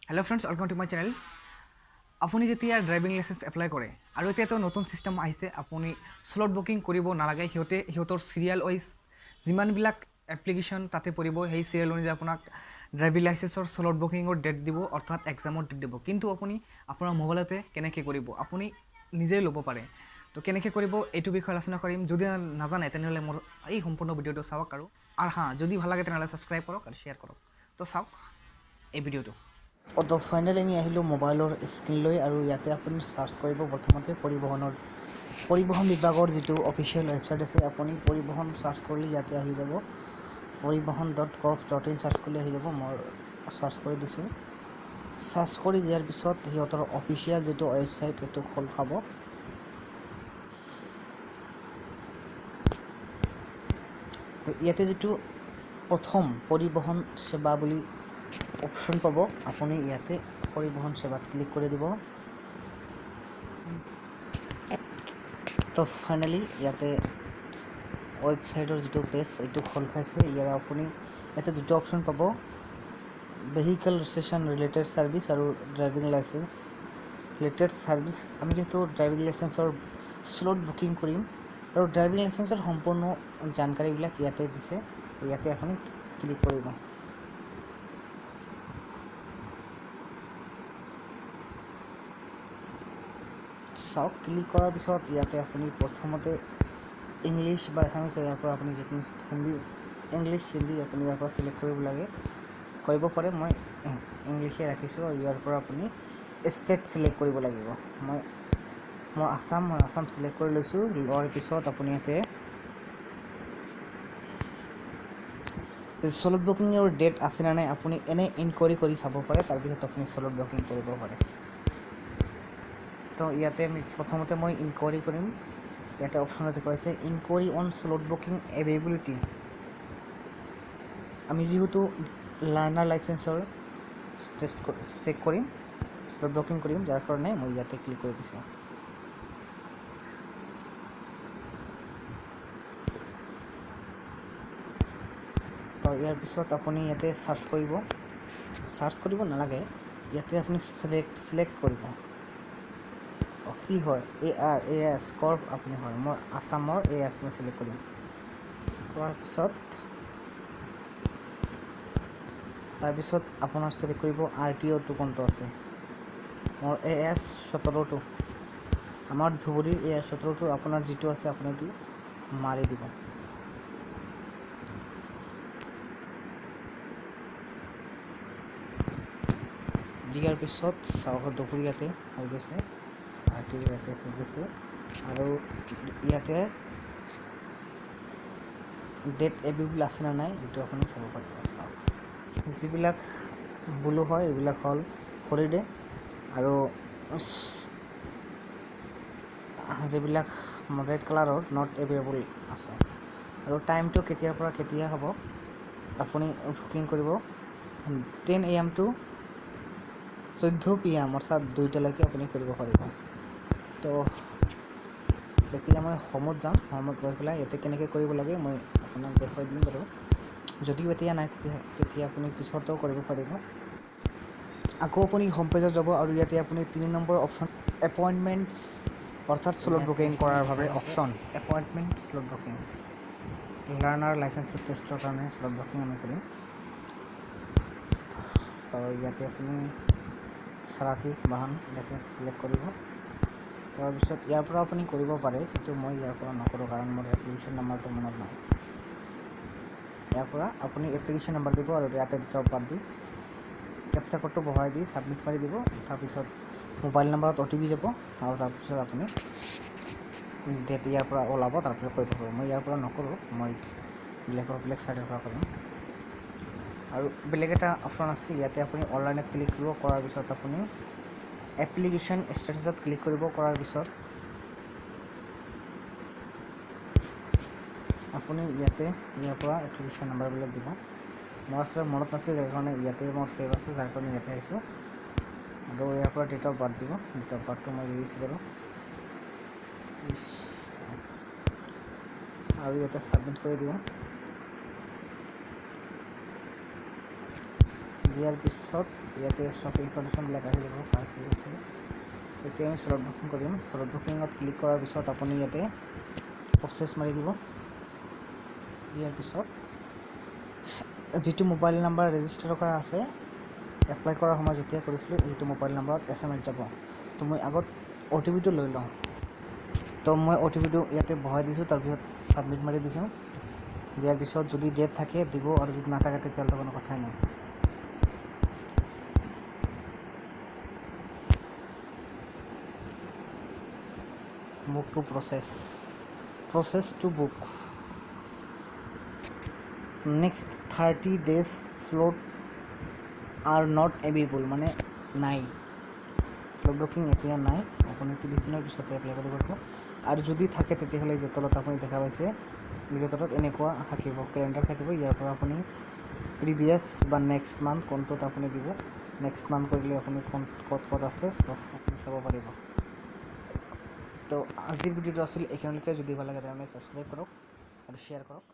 Hello friends, welcome to my channel. আপুনি যেতিয়া driving licence apply কৰে আৰু এতিয়াতো নতুন সিস্টেম আহিছে আপুনি স্লট বুকিং কৰিব নালাগে হিহঁতৰ সিৰিয়াল ওয়াইজ যিমানবিলাক এপ্লিকেশন তাতে পৰিব সেই সিৰিয়াল অনুযায়ী আপোনাক ড্ৰাইভিং লাইসেন্সৰ স্লট বুকিংৰ ডেট দিব অৰ্থাৎ এক্সামৰ ডেট দিব কিন্তু আপুনি আপোনাৰ মোবাইলতে কেনেকৈ কৰিব আপুনি নিজে ল'ব পাৰে তো কেনেকৈ কৰিব এইটো বিষয়ে আলোচনা কৰিম যদি নাজানে তেনেহ'লে মোৰ এই সম্পূৰ্ণ ভিডিঅ'টো চাওক আৰু হা যদি ভাল লাগে তেনেহ'লে ছাবস্ক্ৰাইব কৰক আৰু শ্বেয়াৰ কৰক তো চাওক এই ভিডিঅ'টো তো ফাইনেলি আমি আহিলোঁ মোবাইলৰ স্ক্ৰীনলৈ আৰু ইয়াতে আপুনি চাৰ্চ কৰিব প্ৰথমতে পৰিবহণ বিভাগৰ যিটো অফিচিয়েল ৱেবছাইট আছে আপুনি পৰিবহণ চাৰ্চ কৰিলে ইয়াতে আহি যাব পৰিবহণ.gov.in চাৰ্চ কৰিলে আহি যাব মই চাৰ্চ কৰি দিছোঁ চাৰ্চ কৰি দিয়াৰ পিছত সিহঁতৰ অফিচিয়েল যিটো ৱেবছাইট এইটো খোল খাব তো ইয়াতে যিটো প্ৰথম পৰিবহণ সেৱা বুলি অপশ্যন পাব আপুনি ইয়াতে পৰিবহণ সেৱাত ক্লিক কৰি দিব তো ফাইনেলি ইয়াতে ৱেবছাইটৰ যিটো পেজ এইটো খোল খাইছে ইয়াৰ আপুনি ইয়াতে দুটা অপশ্যন পাব ভেহিকেল ৰেজিষ্ট্ৰেশ্যন ৰিলেটেড ছাৰ্ভিচ আৰু ড্ৰাইভিং লাইসেন্স ৰিলেটেড ছাৰ্ভিচ আমি যিহেতু ড্ৰাইভিং লাইসেন্সৰ স্লট বুকিং কৰিম আৰু ড্ৰাইভিং লাইসেন্সৰ সম্পূৰ্ণ জানকাৰীবিলাক ইয়াতে দিছে ইয়াতে আপুনি ক্লিক কৰিব চাওক ক্লিক কৰাৰ পিছত ইয়াতে আপুনি প্ৰথমতে ইংলিছ বা আছামিছ ইয়াৰ পৰা আপুনি যিকোনো ইংলিছ হিন্দী আপুনি ইয়াৰ পৰা চিলেক্ট কৰিব পাৰে মই ইংলিছে ৰাখিছোঁ আৰু ইয়াৰ পৰা আপুনি ষ্টেট চিলেক্ট কৰিব লাগিব মই আছাম চিলেক্ট কৰি লৈছোঁ লোৱাৰ পিছত আপুনি ইয়াতে স্লট বুকিঙৰ ডেট আছে নে নাই আপুনি এনে ইনকুৱাৰী কৰি চাব পাৰে তাৰপিছত আপুনি স্লট বুকিং কৰিব পাৰে তো ইয়াতে আমি প্ৰথমতে মই ইনকুৱাৰী কৰিম ইয়াতে অপশ্যন এটা কৈছে enquiry on slot booking availability আমি যেহেতু লাৰ্ণাৰ লাইসেন্সৰ চেক কৰিম স্লট বুকিং কৰিম যাৰ কাৰণে মই ইয়াতে ক্লিক কৰি দিছোঁ তো ইয়াৰ পিছত আপুনি ইয়াতে চাৰ্চ কৰিব নালাগে ইয়াতে আপুনি চিলেক্ট কৰিব কি হয় এএছ কৰ্প আপুনি হয় মই আছামৰ এএছ মই চিলেক্ট কৰিম কৰাৰ পিছত তাৰপিছত আপোনাৰ চিলেক্ট কৰিব RTOটো কোনটো আছে মোৰ AS 17টো আমাৰ ধুবুৰীৰ AS 17টো আপোনাৰ যিটো আছে আপুনি এইটো মাৰি দিব দিয়াৰ পিছত চাওক ধুবুৰী ইয়াতে হৈ গৈছে RTO ইয়াতে হৈ গৈছে আৰু ইয়াতে ডেট এভেইলেবল আছে নে নাই এইটো আপুনি চাব পাৰিব চাওক যিবিলাক ব্লু হয় এইবিলাক হ'ল হলিডে আৰু যিবিলাক ৰেড কালাৰৰ নট এভেইলেবল আছে আৰু টাইমটো কেতিয়াৰ পৰা কেতিয়া হ'ব আপুনি বুকিং কৰিব 10 AM to 14 PM অৰ্থাৎ 2টালৈকে আপুনি কৰিব পাৰিব তো তেতিয়া মই হোমত যাম হোমত গৈ পেলাই ইয়াতে কেনেকৈ কৰিব লাগে মই আপোনাক দেখুৱাই দিম বাৰু যদিও এতিয়া নাই তেতিয়া আপুনি পিছতো কৰিব পাৰিব আকৌ আপুনি হোম পেজত যাব আৰু ইয়াতে আপুনি 3 নম্বৰ অপশ্যন এপইণ্টমেণ্টছ অৰ্থাৎ স্লট বুকিং কৰাৰ বাবে option appointment slot booking learner licence টেষ্টৰ কাৰণে স্লট বুকিং আমি কৰিম তো ইয়াতে আপুনি সাৰথী বাহন ইয়াতে চিলেক্ট কৰিব তাৰপিছত ইয়াৰ পৰা আপুনি কৰিব পাৰে কিন্তু মই ইয়াৰ পৰা নকৰোঁ কাৰণ মোৰ এপ্লিকেশ্যন নাম্বাৰটো মনত নাই ইয়াৰ পৰা আপুনি এপ্লিকেশ্যন নাম্বাৰ দিব আৰু ইয়াতে ডেট অফ বাৰ্থ দি কেপচা কোডটো বহাই দি ছাবমিট কৰি দিব তাৰপিছত মোবাইল নাম্বাৰত OTP যাব আৰু তাৰপিছত আপুনি ডেট ইয়াৰ পৰা ওলাব তাৰপিছত কৰিব পাৰিব মই ইয়াৰ পৰা নকৰোঁ মই বেলেগ ছাইডৰ পৰা কৰিম আৰু বেলেগ এটা অপশ্যন আছে ইয়াতে আপুনি অনলাইনত ক্লিক কৰিব কৰাৰ পিছত আপুনি এপ্লিকেশ্যন ষ্টেটাছত ক্লিক কৰিব কৰাৰ পিছত আপুনি ইয়াতে ইয়াৰ পৰা এপ্লিকেশ্যন নাম্বাৰবিলাক দিব মোৰ আচলতে মনত নাছিল যাৰ কাৰণে ইয়াতে মোৰ ছেভ আছে যাৰ কাৰণে ইয়াতে আহিছোঁ আৰু ইয়াৰ পৰা ডেট অফ বাৰ্থ দিব ডেট অফ বাৰ্থটো মই দি দিছোঁ বাৰু আৰু ইয়াতে ছাবমিট কৰি দিব দিয়াৰ পিছত ইয়াতে চব ইনফৰমেশ্যনবিলাক আহি যাব কাৰ কি আছে। এতিয়া আমি শ্লট বুকিং কৰিম। শ্লট বুকিঙত ক্লিক কৰাৰ পিছত আপুনি ইয়াতে প্ৰচেছ মাৰি দিব। দিয়াৰ পিছত যিটো মোবাইল নাম্বাৰ ৰেজিষ্টাৰ কৰা আছে, এপ্লাই কৰাৰ সময়ত যেতিয়া কৰিছিলোঁ এইটো মোবাইল নাম্বাৰত SMS যাব। তো মই আগত OTPটো লৈ লওঁ। তো মই OTPটো ইয়াতে বহাই দিছোঁ, তাৰপিছত ছাবমিট মাৰি দিছোঁ। দিয়াৰ পিছত যদি ডেট থাকে দিব, আৰু যদি নাথাকে তেতিয়াহ'লে কোনো কথাই নাই। Book to process to book. Next 30 days slot are not available, মানে নাই, শ্লট বুকিং এতিয়া নাই। আপুনি 30 দিনৰ পিছতে এপ্লাই কৰিব পাৰিব। আৰু যদি থাকে তেতিয়াহ'লে যে তলত আপুনি দেখা পাইছে ভিডিঅ' তলত এনেকুৱা থাকিব, কেলেণ্ডাৰ থাকিব। ইয়াৰ পৰা আপুনি প্ৰিভিয়াছ বা নেক্সট মান্থ কোনটোত আপুনি দিব, নেক্সট মান্থ কৰিলে আপুনি ক'ত আছে চব আপুনি চাব পাৰিব। তো আজিৰ ভিডিঅ'টো আছিল এইখিনিলৈকে। যদি ভাল লাগে তেনেহ'লে ছাবস্ক্ৰাইব কৰক আৰু শ্বেয়াৰ কৰক।